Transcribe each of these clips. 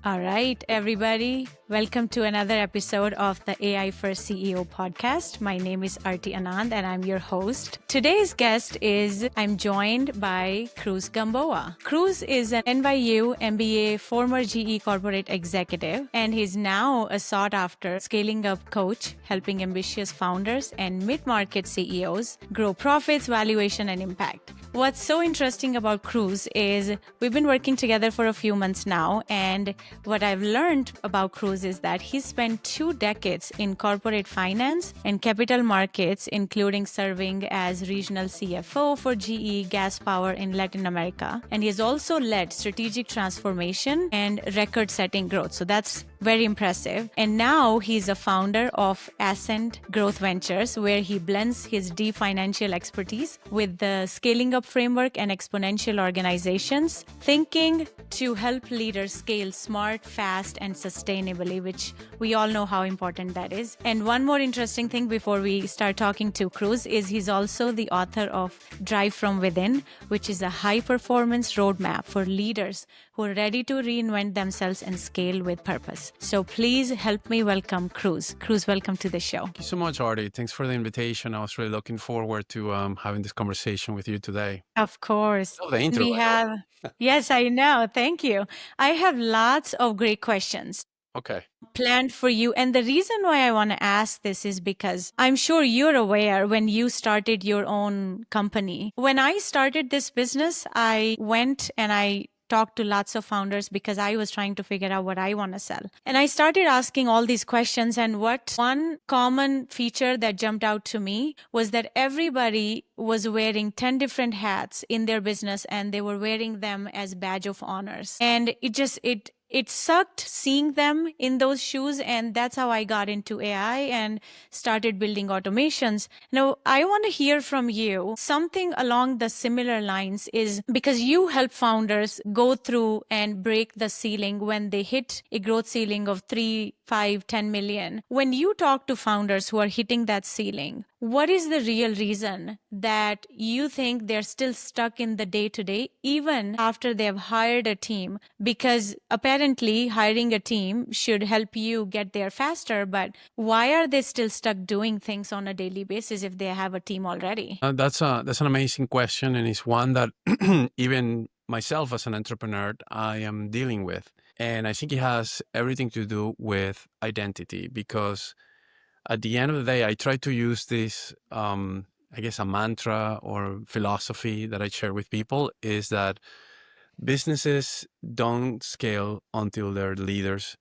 All right, everybody. Welcome to another episode of the AI for CEO podcast. My name is Aarti Anand and I'm your host. Today's guest is I'm joined by Cruz Gamboa. Cruz is an NYU MBA former GE corporate executive, and he's now a sought after scaling up coach, helping ambitious founders and mid-market CEOs grow profits, valuation, and impact. What's so interesting about Cruz is we've been working together for a few months now, and what I've learned about Cruz is that he spent 2 decades in corporate finance and capital markets, including serving as regional CFO for GE Gas Power in Latin America. And he has also led strategic transformation and record-setting growth. So that's very impressive. And now he's a founder of Ascent Growth Ventures, where he blends his deep financial expertise with the scaling up framework and exponential organizations, thinking to help leaders scale smart, fast, and sustainably, which we all know how important that is. And one more interesting thing before we start talking to Cruz is he's also the author of Drive from Within, which is a high-performance roadmap for leaders who are ready to reinvent themselves and scale with purpose. So please help me welcome Cruz. Cruz, welcome to the show. Thank you so much, Aarti. Thanks for the invitation. I was really looking forward to having this conversation with you today. Of course. Oh, the intro. We have, yes, I know. Thank you. I have lots of great questions Okay. planned for you. And the reason why I want to ask this is because I'm sure you're aware when you started your own company. When I started this business, I went and I talked to lots of founders because I was trying to figure out what I want to sell. And I started asking all these questions. And what one common feature that jumped out to me was that everybody was wearing 10 different hats in their business, and they were wearing them as badge of honors. And it sucked seeing them in those shoes. And that's how I got into AI and started building automations. Now, I want to hear from you something along the similar lines is because you help founders go through and break the ceiling when they hit a growth ceiling of 3, 5, 10 million. When you talk to founders who are hitting that ceiling, what is the real reason that you think they're still stuck in the day-to-day, even after they've hired a team? Because apparently hiring a team should help you get there faster, but why are they still stuck doing things on a daily basis if they have a team already? That's an amazing question, and it's one that even myself as an entrepreneur, I am dealing with. And I think it has everything to do with identity, because at the end of the day, I try to use this, I guess, a mantra or philosophy that I share with people is that businesses don't scale until their leaders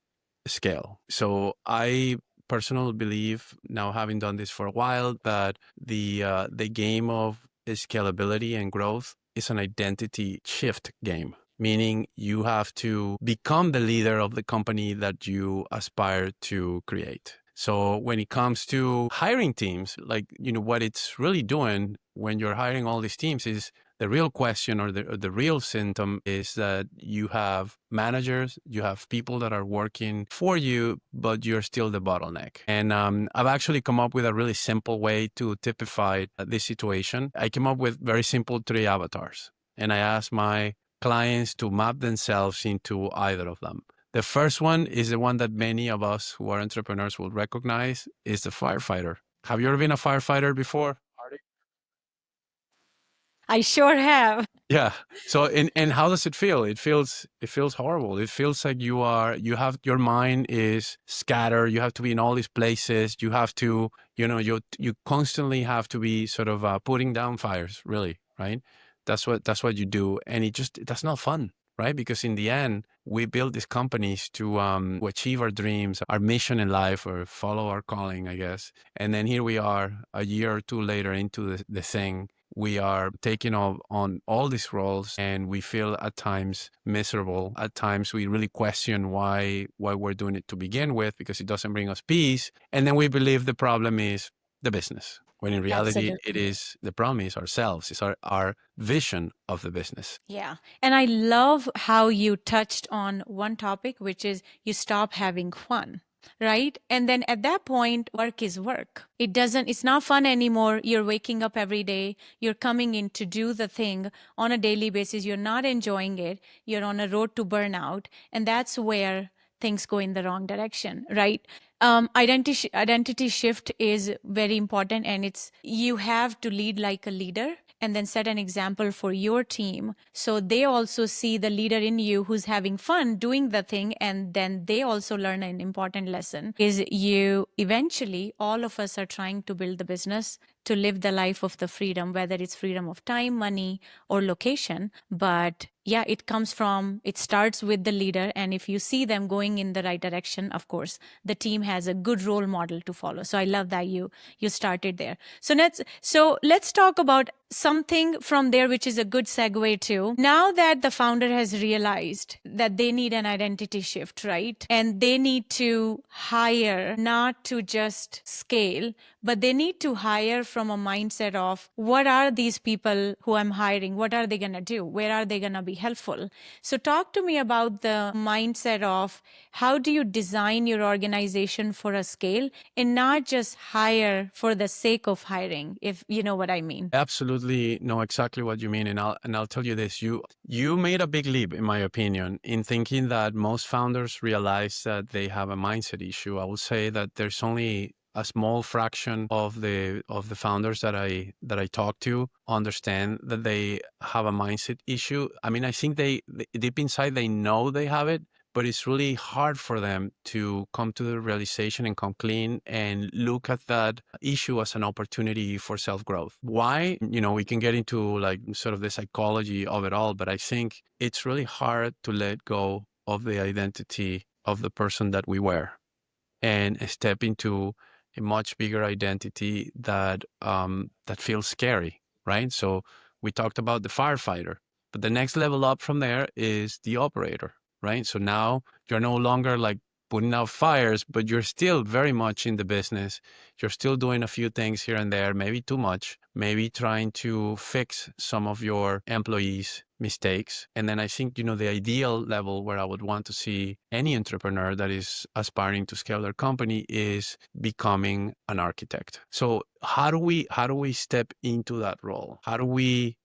scale. So I personally believe, now having done this for a while, that the game of scalability and growth is an identity shift game. Meaning you have to become the leader of the company that you aspire to create. So when it comes to hiring teams, like, what it's really doing when you're hiring all these teams is the real question or the real symptom is that you have managers, you have people that are working for you, but you're still the bottleneck. And I've actually come up with a really simple way to typify this situation. I came up with very simple 3 avatars. And I asked my clients to map themselves into either of them. The first one is the one that many of us who are entrepreneurs will recognize is the firefighter. Have you ever been a firefighter before, Artie? I sure have. Yeah. So, and how does it feel? It feels horrible. It feels like your mind is scattered. You have to be in all these places. You have to, you constantly have to be sort of putting down fires, really, right? That's what you do. And that's not fun, right? Because in the end, we build these companies to achieve our dreams, our mission in life, or follow our calling, I guess. And then here we are a year or 2 later into the thing. We are taking on all these roles, and we feel at times miserable. At times we really question why we're doing it to begin with, because it doesn't bring us peace. And then we believe the problem is the business, when in reality the problem is ourselves. It's our vision of the business. Yeah. And I love how you touched on one topic, which is you stop having fun. right? And then at that point, work is work. It's not fun anymore. You're waking up every day. You're coming in to do the thing on a daily basis. You're not enjoying it. You're on a road to burnout. And that's where things go in the wrong direction, right? Identity shift is very important, and it's you have to lead like a leader and then set an example for your team so they also see the leader in you who's having fun doing the thing, and then they also learn an important lesson is you eventually all of us are trying to build the business to live the life of the freedom, whether it's freedom of time, money, or location. But yeah, it starts with the leader. And if you see them going in the right direction, of course, the team has a good role model to follow. So I love that you started there. So let's talk about something from there, which is a good segue to now that the founder has realized that they need an identity shift, right? And they need to hire not to just scale, but they need to hire from a mindset of what are these people who I'm hiring? What are they going to do? Where are they going to be helpful? So talk to me about the mindset of how do you design your organization for a scale and not just hire for the sake of hiring, if you know what I mean. Absolutely know exactly what you mean, and I'll tell you this: you made a big leap, in my opinion, in thinking that most founders realize that they have a mindset issue. I would say that there's only a small fraction of the founders that I talk to understand that they have a mindset issue. I mean, I think they deep inside they know they have it, but it's really hard for them to come to the realization and come clean and look at that issue as an opportunity for self-growth. Why? We can get into like sort of the psychology of it all, but I think it's really hard to let go of the identity of the person that we were and step into a much bigger identity that feels scary, right? So we talked about the firefighter, but the next level up from there is the operator, right? So now you're no longer like putting out fires, but you're still very much in the business. You're still doing a few things here and there, maybe too much, maybe trying to fix some of your employees' mistakes. And then I think, the ideal level where I would want to see any entrepreneur that is aspiring to scale their company is becoming an architect. So how do we step into that role? How do we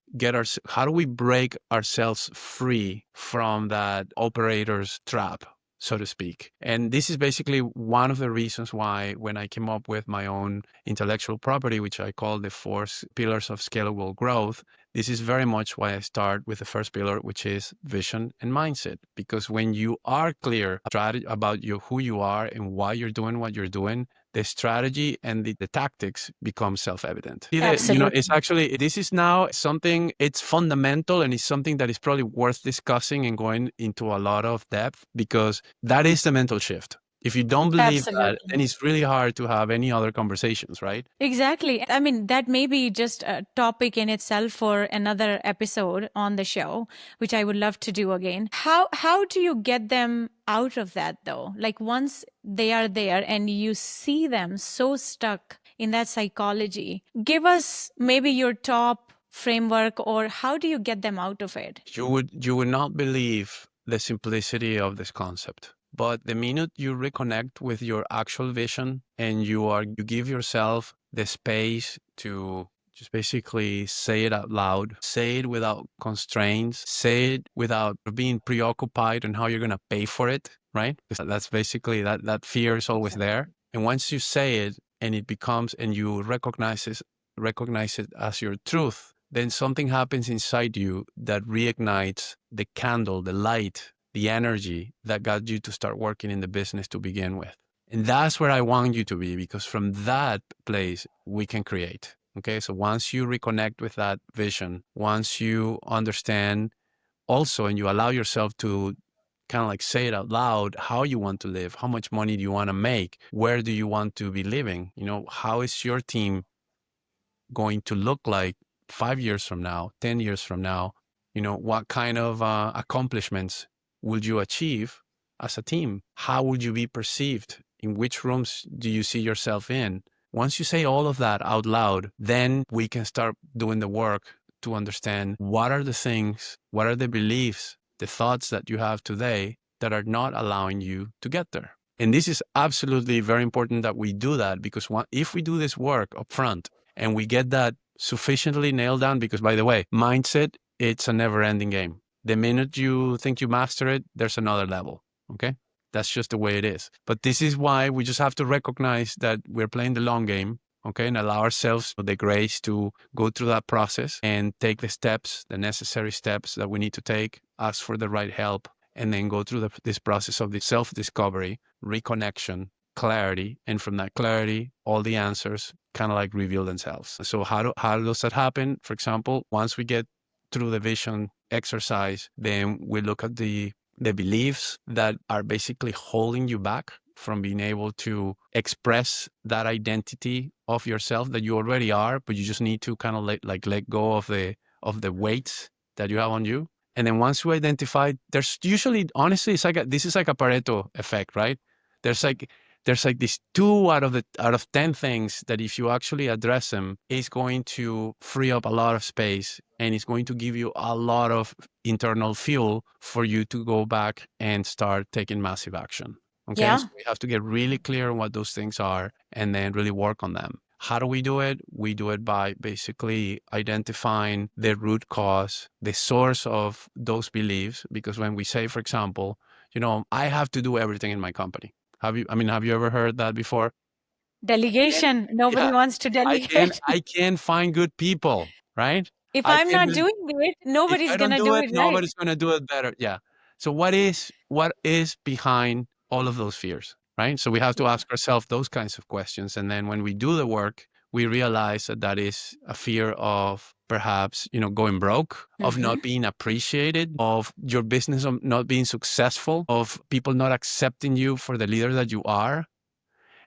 break ourselves free from that operator's trap, so to speak? And this is basically one of the reasons why when I came up with my own intellectual property, which I call the 4 pillars of scalable growth, this is very much why I start with the first pillar, which is vision and mindset. Because when you are clear about who you are and why you're doing what you're doing, the strategy and the tactics become self-evident. Absolutely. It's actually, this is now something, it's fundamental, and it's something that is probably worth discussing and going into a lot of depth, because that is the mental shift. If you don't believe that, then Absolutely. it's really hard to have any other conversations, right? Exactly. I mean, that may be just a topic in itself for another episode on the show, which I would love to do again. How do you get them out of that though? Like once they are there and you see them so stuck in that psychology, give us maybe your top framework, or how do you get them out of it? You would not believe the simplicity of this concept. But the minute you reconnect with your actual vision and you give yourself the space to just basically say it out loud, say it without constraints, say it without being preoccupied on how you're going to pay for it, right? Because that's basically that fear is always there. And once you say it and it becomes, and you recognize it as your truth, then something happens inside you that reignites the candle, the light, the energy that got you to start working in the business to begin with. And that's where I want you to be, because from that place, we can create. Okay. So once you reconnect with that vision, once you understand also, and you allow yourself to kind of like say it out loud, how you want to live, how much money do you want to make, where do you want to be living, how is your team going to look like 5 years from now, 10 years from now? What kind of accomplishments would you achieve as a team? How would you be perceived? In which rooms do you see yourself in? Once you say all of that out loud, then we can start doing the work to understand what are the things, what are the beliefs, the thoughts that you have today that are not allowing you to get there. And this is absolutely very important that we do that, because if we do this work up front and we get that sufficiently nailed down, because by the way, mindset, it's a never ending game. The minute you think you master it, there's another level. Okay. That's just the way it is. But this is why we just have to recognize that we're playing the long game. Okay. And allow ourselves the grace to go through that process and take the steps, the necessary steps that we need to take, ask for the right help, and then go through this process of the self-discovery, reconnection, clarity. And from that clarity, all the answers kind of like reveal themselves. So how does that happen? For example, once we get through the vision exercise, then we look at the beliefs that are basically holding you back from being able to express that identity of yourself that you already are, but you just need to kind of let go of the weights that you have on you. And then once you identify, there's usually, honestly, this is like a Pareto effect, right? There's like these 2 out of 10 things that if you actually address them, is going to free up a lot of space, and it's going to give you a lot of internal fuel for you to go back and start taking massive action. Okay. Yeah. So we have to get really clear on what those things are and then really work on them. How do we do it? We do it by basically identifying the root cause, the source of those beliefs. Because when we say, for example, I have to do everything in my company. Have you ever heard that before? Delegation. Nobody Yeah, wants to delegate. I can find good people, right? If I I'm can not doing it, If nobody's I don't gonna do do it, it right. nobody's going to do it better. Yeah. So what is behind all of those fears, right? So we have to Yeah. ask ourselves those kinds of questions. And then when we do the work, we realize that is a fear of perhaps, going broke, of Mm-hmm. not being appreciated, of your business not being successful, of people not accepting you for the leader that you are.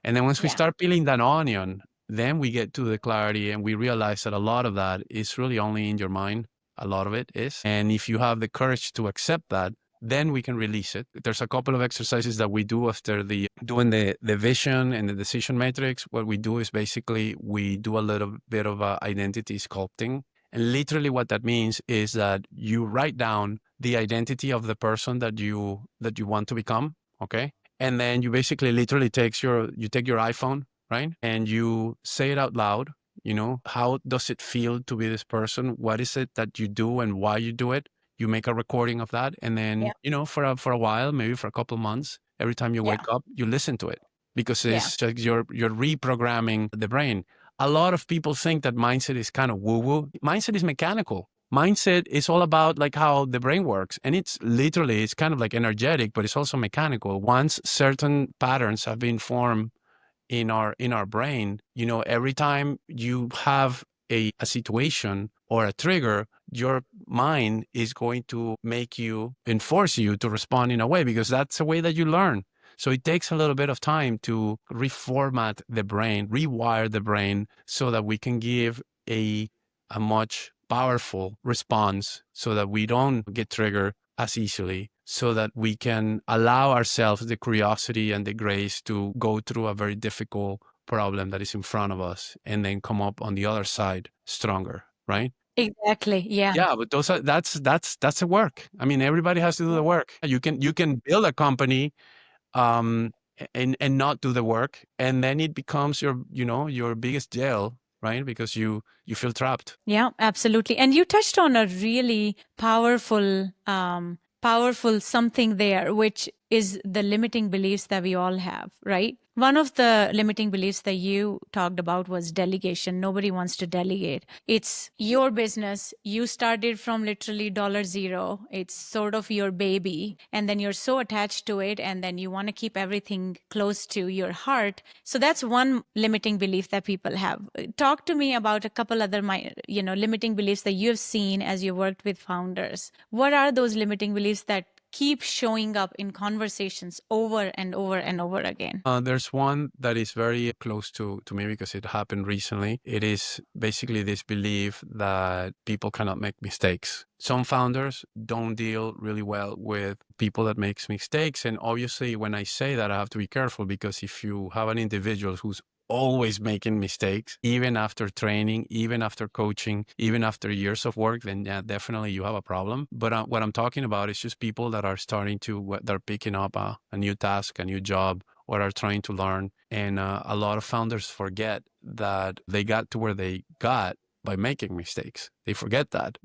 And then once we Yeah. start peeling that onion, then we get to the clarity and we realize that a lot of that is really only in your mind. A lot of it is. And if you have the courage to accept that, then we can release it. There's a couple of exercises that we do after doing the vision and the decision matrix. What we do is basically we do a little bit of identity sculpting. And literally what that means is that you write down the identity of the person that you want to become. Okay. And then you basically literally you take your iPhone, right? And you say it out loud. How does it feel to be this person? What is it that you do and why you do it? You make a recording of that. And then, Yeah. for a while, maybe for a couple of months, every time you Yeah. wake up, you listen to it, because Yeah. it's like you're reprogramming the brain. A lot of people think that mindset is kind of woo woo. Mindset is mechanical. Mindset is all about like how the brain works, and it's kind of like energetic, but it's also mechanical. Once certain patterns have been formed in our brain, every time you have a situation or a trigger, your mind is going to enforce you to respond in a way, because that's a way that you learn. So it takes a little bit of time to reformat the brain, rewire the brain, so that we can give a much powerful response, so that we don't get triggered as easily, so that we can allow ourselves the curiosity and the grace to go through a very difficult problem that is in front of us, and then come up on the other side stronger, right? Exactly. Yeah. Yeah, but that's the work. I mean, everybody has to do the work. You can build a company, um and not do the work, and then it becomes your biggest jail, right? Because you feel trapped. Yeah, absolutely. And you touched on a really powerful something there, which is the limiting beliefs that we all have, right? One of the limiting beliefs that you talked about was delegation. Nobody wants to delegate. It's your business. You started from literally $0. It's sort of your baby. And then you're so attached to it. And then you want to keep everything close to your heart. So that's one limiting belief that people have. Talk to me about a couple other, limiting beliefs that you've seen as you worked with founders. What are those limiting beliefs that keep showing up in conversations over and over and over again? There's one that is very close to me because it happened recently. It is basically this belief that people cannot make mistakes. Some founders don't deal really well with people that makes mistakes. And obviously, when I say that, I have to be careful, because if you have an individual who's always making mistakes, even after training, even after coaching, even after years of work, then yeah, definitely you have a problem. But what I'm talking about is just people that are they're picking up a new task, a new job, or are trying to learn. And a lot of founders forget that they got to where they got by making mistakes. They forget that.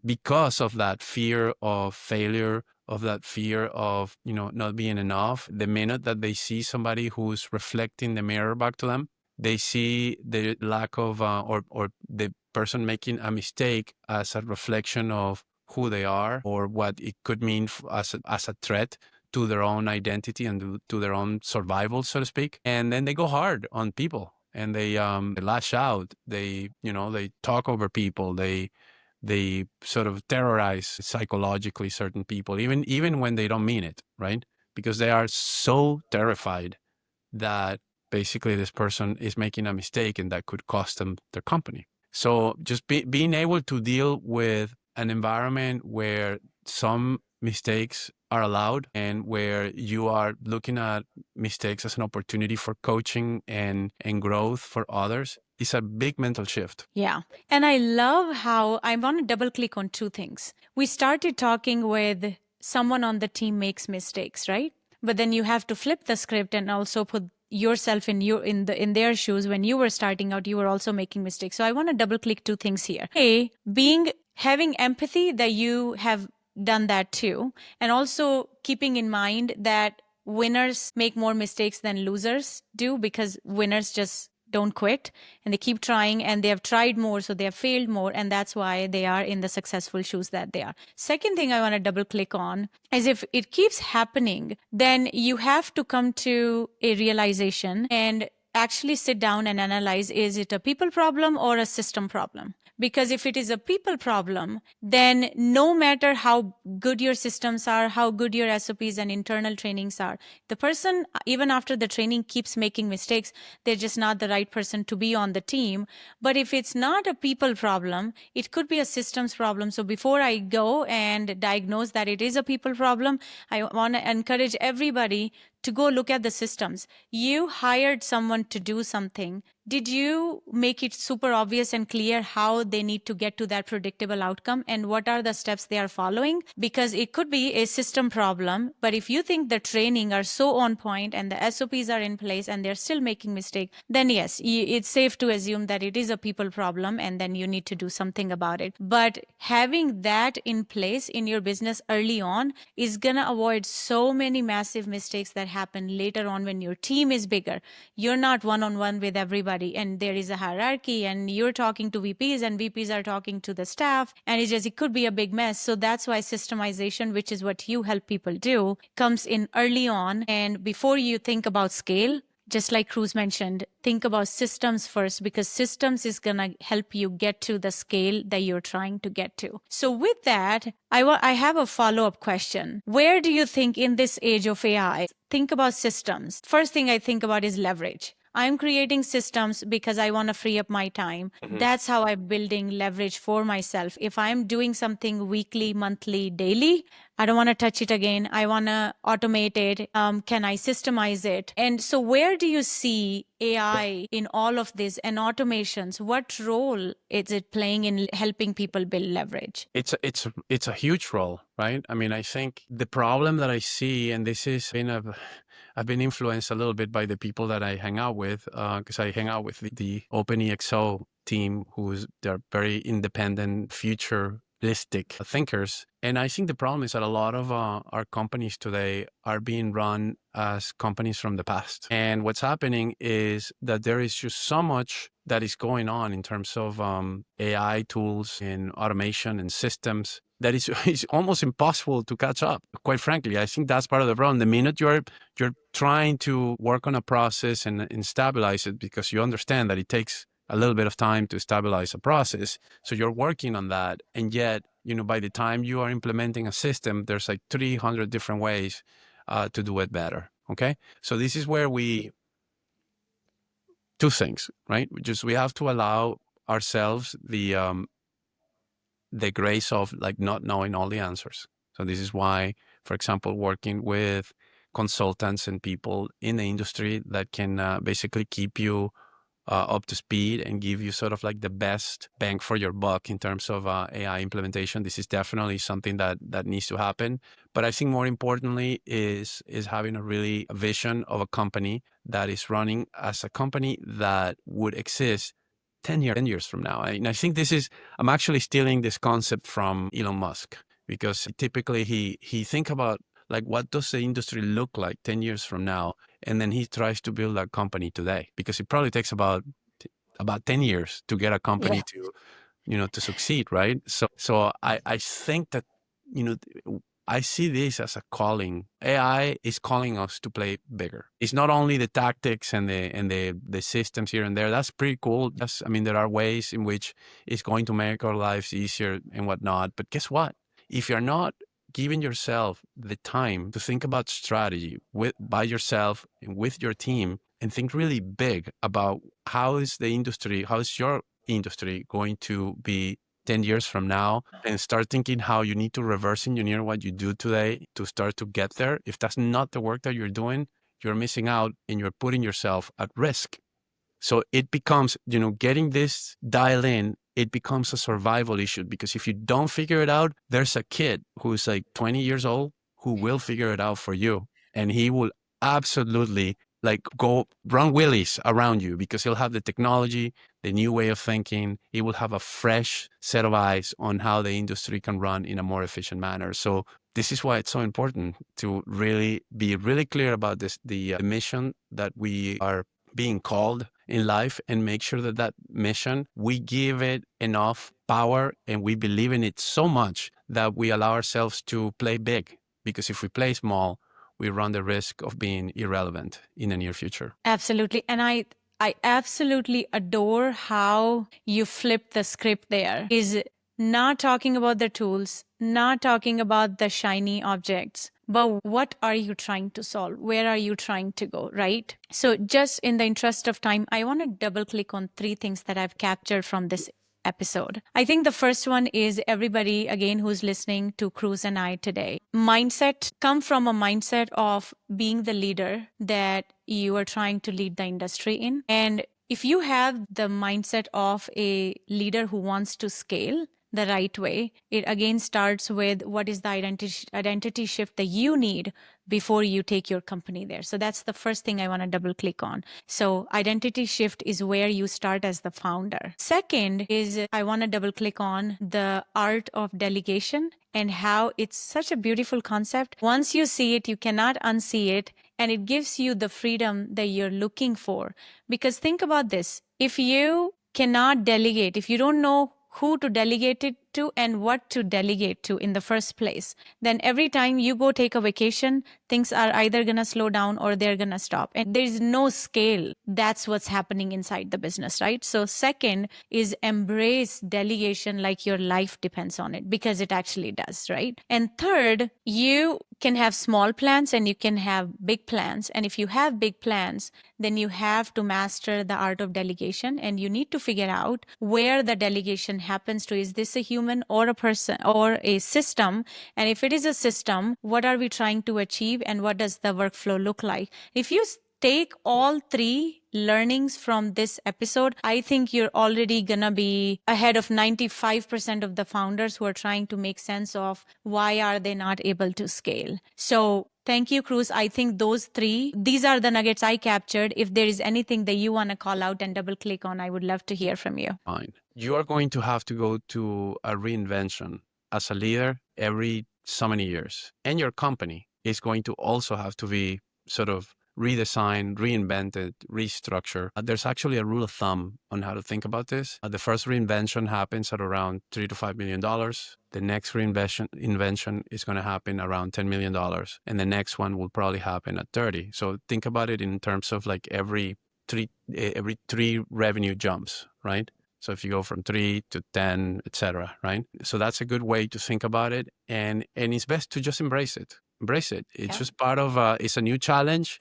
Because of that fear of failure, of that fear of, not being enough, the minute that they see somebody who's reflecting the mirror back to them, they see the lack of, or the person making a mistake as a reflection of who they are, or what it could mean as a threat to their own identity and to their own survival, so to speak. And then they go hard on people, and they lash out. They talk over people. They sort of terrorize psychologically certain people, even when they don't mean it, right? Because they are so terrified that basically this person is making a mistake and that could cost them their company. So just being able to deal with an environment where some mistakes are allowed and where you are looking at mistakes as an opportunity for coaching and growth for others is a big mental shift. Yeah. And I love how I want to double click on two things. We started talking with someone on the team makes mistakes, right? But then you have to flip the script and also put yourself in their shoes. When you were starting out, you were also making mistakes. So I want to double click two things here. A, having empathy that you have done that too, and also keeping in mind that winners make more mistakes than losers do, because winners just don't quit and they keep trying, and they have tried more, so they have failed more, and that's why they are in the successful shoes that they are. Second thing I want to double click on is, if it keeps happening, then you have to come to a realization and actually sit down and analyze, is it a people problem or a system problem? Because if it is a people problem, then no matter how good your systems are, how good your SOPs and internal trainings are, the person, even after the training, keeps making mistakes. They're just not the right person to be on the team. But if it's not a people problem, it could be a systems problem. So before I go and diagnose that it is a people problem, I want to encourage everybody to go look at the systems. You hired someone to do something. Did you make it super obvious and clear how they need to get to that predictable outcome, and what are the steps they are following? Because it could be a system problem, but if you think the training are so on point and the SOPs are in place and they're still making mistakes, then yes, it's safe to assume that it is a people problem, and then you need to do something about it. But having that in place in your business early on is going to avoid so many massive mistakes that happen later on when your team is bigger. You're not one-on-one with everybody, and there is a hierarchy, and you're talking to VPs and VPs are talking to the staff, and it could be a big mess. So that's why systemization, which is what you help people do, comes in early on. And before you think about scale, just like Cruz mentioned, think about systems first, because systems is going to help you get to the scale that you're trying to get to. So with that, I have a follow-up question. Where do you think in this age of AI, think about systems? First thing I think about is leverage. I'm creating systems because I want to free up my time. Mm-hmm. That's how I'm building leverage for myself. If I'm doing something weekly, monthly, daily, I don't want to touch it again. I want to automate it. Can I systemize it? And so where do you see AI in all of this and automations? What role is it playing in helping people build leverage? It's a huge role, right? I mean, I think the problem that I see, and this is I've been influenced a little bit by the people that I hang out with, because I hang out with the OpenEXO team, they're very independent, futuristic thinkers. And I think the problem is that a lot of our companies today are being run as companies from the past. And what's happening is that there is just so much that is going on in terms of AI tools and automation and systems that it's almost impossible to catch up. Quite frankly, I think that's part of the problem. The minute you're trying to work on a process and stabilize it, because you understand that it takes a little bit of time to stabilize a process. So you're working on that. And yet, by the time you are implementing a system, there's like 300 different ways to do it better. Okay. So this is where two things, right? We have to allow ourselves the grace of like not knowing all the answers. So this is why, for example, working with consultants and people in the industry that can basically keep you up to speed and give you sort of like the best bang for your buck in terms of AI implementation. This is definitely something that needs to happen. But I think more importantly is having a really a vision of a company that is running as a company that would exist 10 years from now. And I think I'm actually stealing this concept from Elon Musk, because typically he think about like, what does the industry look like 10 years from now? And then he tries to build a company today, because it probably takes about 10 years to get a company to, to succeed, right? So I think that, I see this as a calling. AI is calling us to play bigger. It's not only the tactics and the systems here and there. That's pretty cool. There are ways in which it's going to make our lives easier and whatnot. But guess what? If you're not giving yourself the time to think about strategy by yourself and with your team, and think really big about how is your industry going to be 10 years from now, and start thinking how you need to reverse engineer what you do today to start to get there. If that's not the work that you're doing, you're missing out and you're putting yourself at risk. So it becomes, getting this dial in, it becomes a survival issue, because if you don't figure it out, there's a kid who's like 20 years old who will figure it out for you. And he will absolutely like go run willies around you, because he'll have the technology, the new way of thinking. He will have a fresh set of eyes on how the industry can run in a more efficient manner. So this is why it's so important to really be really clear about the mission that we are being called in life, and make sure that mission, we give it enough power and we believe in it so much that we allow ourselves to play big. Because if we play small, we run the risk of being irrelevant in the near future. Absolutely. And I absolutely adore how you flip the script there. Is not talking about the tools, not talking about the shiny objects, but what are you trying to solve? Where are you trying to go, right? So just in the interest of time, I want to double click on 3 things that I've captured from this episode. I think the first one is everybody, again, who's listening to Cruz and I today. Mindset, come from a mindset of being the leader that you are trying to lead the industry in. And if you have the mindset of a leader who wants to scale the right way, it again starts with what is the identity shift that you need before you take your company there. So that's the first thing I want to double click on. So identity shift is where you start as the founder. Second is I want to double click on the art of delegation and how it's such a beautiful concept. Once you see it, you cannot unsee it, and it gives you the freedom that you're looking for. Because think about this, if you cannot delegate, if you don't know who to delegate it to and what to delegate to in the first place, then every time you go take a vacation, things are either going to slow down or they're going to stop. And there's no scale. That's what's happening inside the business, right? So second is embrace delegation like your life depends on it, because it actually does, right? And third, you can have small plans and you can have big plans. And if you have big plans, then you have to master the art of delegation, and you need to figure out where the delegation happens to. Is this a human or a person or a system? And if it is a system, what are we trying to achieve and what does the workflow look like? If you take all 3 learnings from this episode, I think you're already gonna be ahead of 95% of the founders who are trying to make sense of why are they not able to scale. So thank you, Cruz. I think these are the nuggets I captured. If there is anything that you want to call out and double click on, I would love to hear from you. Fine. You are going to have to go to a reinvention as a leader every so many years. And your company is going to also have to be sort of redesigned, reinvented, restructured. There's actually a rule of thumb on how to think about this. The first reinvention happens at around $3 to $5 million. The next invention is going to happen around $10 million. And the next one will probably happen at 30. So think about it in terms of like every three revenue jumps, right? So if you go from 3 to 10, etc., right? So that's a good way to think about it. And it's best to just embrace it. It's just part of, it's a new challenge.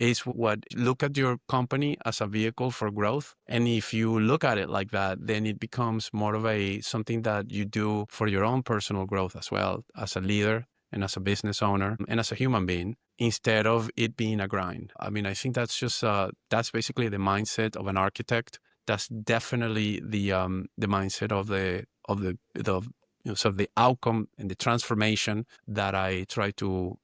Look at your company as a vehicle for growth. And if you look at it like that, then it becomes more of something that you do for your own personal growth as well, as a leader and as a business owner and as a human being, instead of it being a grind. I think that's just, that's basically the mindset of an architect that's definitely the mindset of sort of the outcome and the transformation that I try to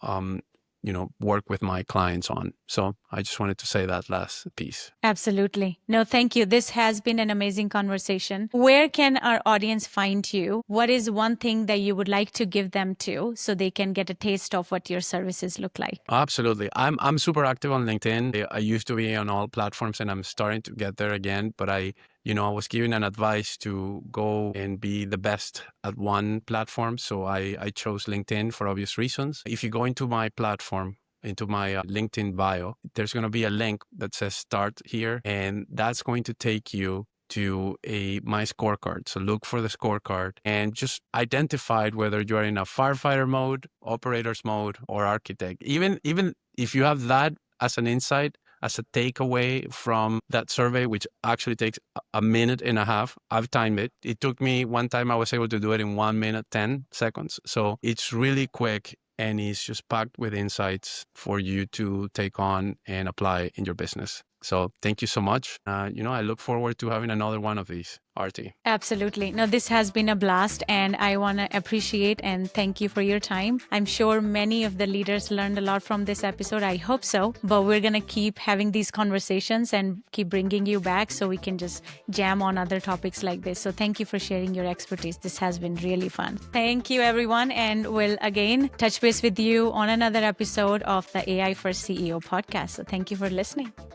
work with my clients on. So I just wanted to say that last piece. Absolutely. No, thank you. This has been an amazing conversation. Where can our audience find you? What is one thing that you would like to give them to so they can get a taste of what your services look like? Absolutely. I'm super active on LinkedIn. I used to be on all platforms and I'm starting to get there again, but I was given an advice to go and be the best at one platform. So I chose LinkedIn for obvious reasons. If you go into my platform, into my LinkedIn bio, there's going to be a link that says start here, and that's going to take you to my scorecard. So look for the scorecard and just identify whether you are in a firefighter mode, operators mode, or architect. Even if you have that as an insight, as a takeaway from that survey, which actually takes a minute and a half. I've timed it. It took me one time, I was able to do it in 1 minute, 10 seconds. So it's really quick and it's just packed with insights for you to take on and apply in your business. So thank you so much. I look forward to having another one of these, Aarti. Absolutely. No, this has been a blast, and I want to appreciate and thank you for your time. I'm sure many of the leaders learned a lot from this episode. I hope so. But we're going to keep having these conversations and keep bringing you back so we can just jam on other topics like this. So thank you for sharing your expertise. This has been really fun. Thank you, everyone. And we'll again touch base with you on another episode of the AI for CEO podcast. So thank you for listening.